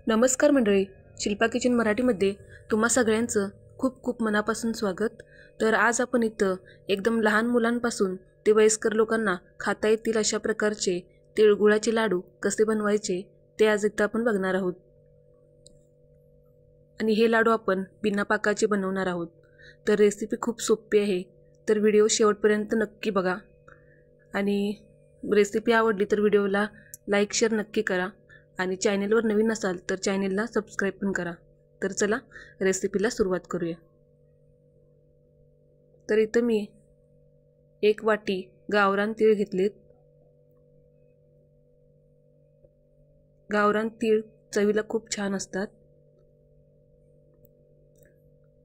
नमस्कार मंडळी, शिल्पा किचन मराठीमध्ये तुम्हा सगळ्यांचं खूप खूप मनापासून स्वागत। तर आज आपण इथं एकदम लहान मुलांपासून ते वयस्कर लोकांना खाता येतील अशा प्रकारचे तिळगुळाचे लाडू कसे बनवायचे ते आज इथं आपण बघणार आहोत। आणि हे लाडू आपण बिना पाकाचे बनवणार आहोत। तर रेसिपी खूप सोपी आहे, तर व्हिडिओ शेवटपर्यंत नक्की बघा। आणि रेसिपी आवडली तर व्हिडिओला लाईक शेअर नक्की करा आणि चॅनलवर नवीन असाल तर चॅनलला सबस्क्राइब पण करा। तर चला रेसिपीला सुरुवात करूया। तर इथं मी 1 वाटी गावरान तीळ घेतलेत। गावरान तीळ चवीला खूप छान असतात।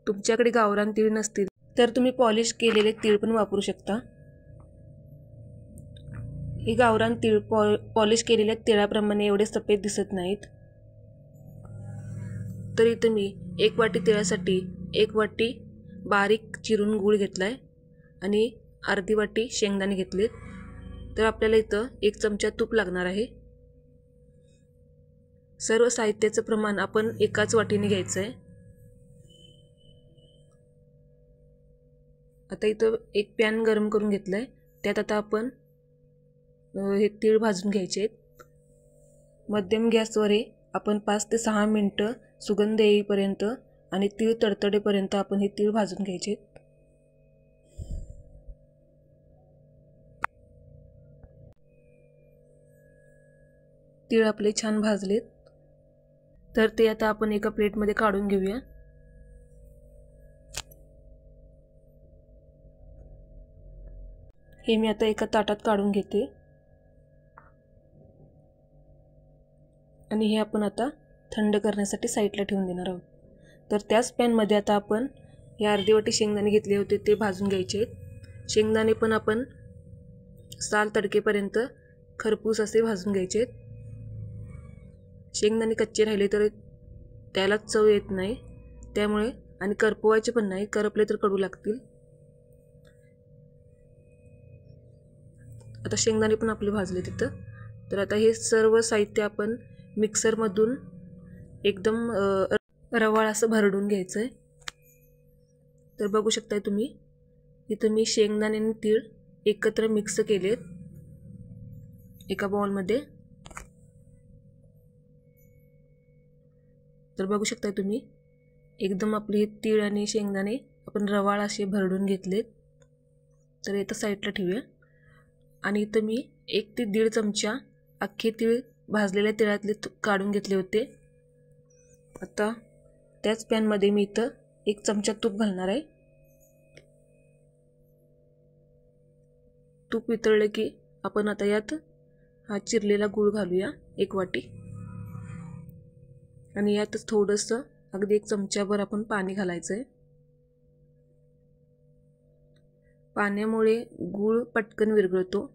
तुमच्याकडे गावरान तीळ नसतील तर तुम्ही पॉलिश केलेले तीळ पण वापरू शकता। हे गावरान तीळ पॉलिश केलेल्या तिळाप्रमाणे एवढे सफेद दिसत नाहीत। तर इथे मी 1 वाटी तिळासाठी 1 वाटी बारीक चिरून गूळ घेतलाय आणि अर्धी वाटी शेंगदाणे घेतलेत। तर आपल्याला इथं 1 चमचा तूप लागणार आहे। सर्व साहित्याचं प्रमाण आपण एकाच वाटीने घ्यायचं आहे। आता इथं एक पॅन गरम करून घेतलाय, त्यात आता आपण हे तीळ भाजून घ्यायचे आहेत। मध्यम गॅसवर आपण 5 ते 6 मिनिटं सुगंध येईपर्यंत आणि तीळ तडतडेपर्यंत आपण हे तीळ भाजून घ्यायचे। तीळ आपले छान भाजलेत, तर ते आता आपण एका प्लेटमध्ये काढून घेऊया। हे मी आता एका ताटात काढून घेते आणि हे आपण आता थंड करण्यासाठी साईडला ठेवून देणार आहोत। तर त्याच पॅनमध्ये आता आपण हे अर्धी वाटी शेंगदाणे घेतले होते ते भाजून घ्यायचे आहेत। शेंगदाणे पण आपण साल तडकेपर्यंत खरपूस असे भाजून घ्यायचे आहेत। शेंगदाणे कच्चे राहिले तर त्याला चव येत नाही, त्यामुळे आणि करपवायचे पण नाही, करपले तर कडू लागतील। आता शेंगदाणे पण आपले भाजले तिथं। तर आता हे सर्व साहित्य आपण मिक्सरमधून एकदम रवाळ असं भरडून घ्यायचं आहे। तर बघू शकताय तुम्ही इथं मी शेंगदाणे आणि तीळ एकत्र मिक्स केलेत एका बाउलमध्ये। तर बघू शकताय तुम्ही एकदम आपले हे तीळ आणि शेंगदाणे आपण रवाळ असे भरडून घेतलेत। तर इथं साईडला ठेवूया। आणि इथं मी 1 ते 1.5 चमचा अख्खे तीळ भाजलेल्या तिळातले काढून घेतले होते। आता त्याच पॅनमध्ये मी इथं 1 चमचा तूप घालणार आहे। तूप वितळले की आपण आता यात हा चिरलेला गूळ घालूया 1 वाटी आणि यातच थोडंसं अगदी 1 चमचाभर आपण पाणी घालायचं आहे। पाण्यामुळे गूळ पटकन विरघळतो।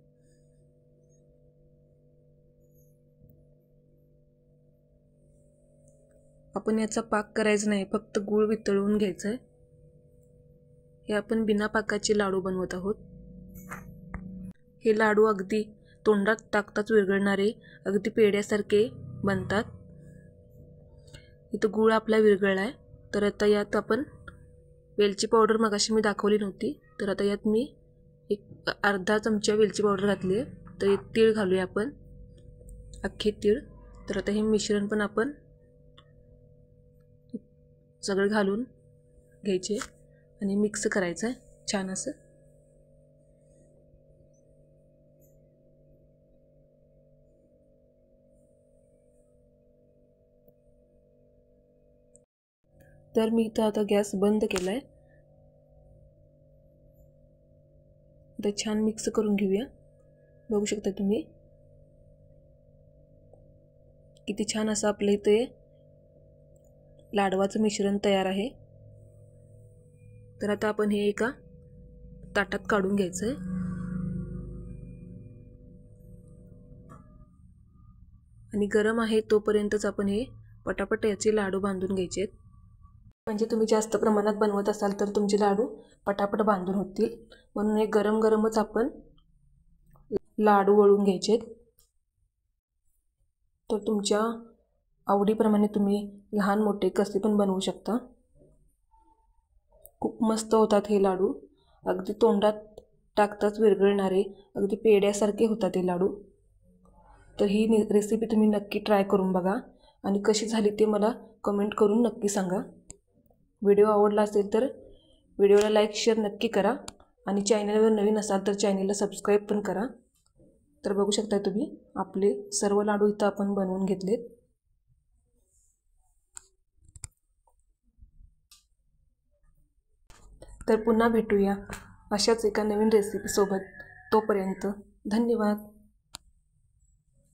आपण याचा पाक करायचा नाही, फक्त गूळ वितळवून घ्यायचा आहे। हे आपण बिना पाकाचे लाडू बनवत आहोत। हे लाडू अगदी तोंडात टाकताच विरघळणारे, अगदी पेढ्यासारखे बनतात। इथं गूळ आपला विरघळला आहे, तर आता यात आपण वेलची पावडर मगाशी मी दाखवली नव्हती, तर आता यात मी एक अर्धा चमचा वेलची पावडर घातली आहे। तर तीळ घालूया आपण, अख्खे तीळ। तर आता हे मिश्रण पण आपण सगळं घालून घ्यायचे आणि मिक्स करायचं आहे छान असं। तर मी इथं आता गॅस बंद केलाय। आता छान मिक्स करून घेऊया। बघू शकता तुम्ही किती छान असं आपलं इथे लाडवाचं मिश्रण तयार आहे। तर आता आपण हे एका ताटात काढून घ्यायचं आहे आणि गरम आहे तोपर्यंतच आपण हे पटापट याचे लाडू बांधून घ्यायचे आहेत। म्हणजे तुम्ही जास्त प्रमाणात बनवत असाल तर तुमचे लाडू पटापट बांधून होतील, म्हणून हे गरम गरमच आपण लाडू वळून घ्यायचे। तर तुमच्या आवडीप्रमाणे तुम्ही लहान मोठे कसे पण बनवू शकता। खूप मस्त होतात हे लाडू, अगदी तोंडात टाकताच विरघळणारे, अगदी पेड्यासारखे होतात हे लाडू। तर ही रेसिपी तुम्ही नक्की ट्राय करून बघा आणि कशी झाली ते मला कमेंट करून नक्की सांगा। व्हिडिओ आवडला असेल तर व्हिडिओला लाईक शेअर नक्की करा आणि चॅनलवर नवीन असाल तर चॅनलला सबस्क्राईब पण करा। तर बघू शकता तुम्ही आपले सर्व लाडू इथं आपण बनवून घेतलेत। तर पुन्हा भेटूया अशाच एका नवीन रेसिपी सोबत। तोपर्यंत धन्यवाद।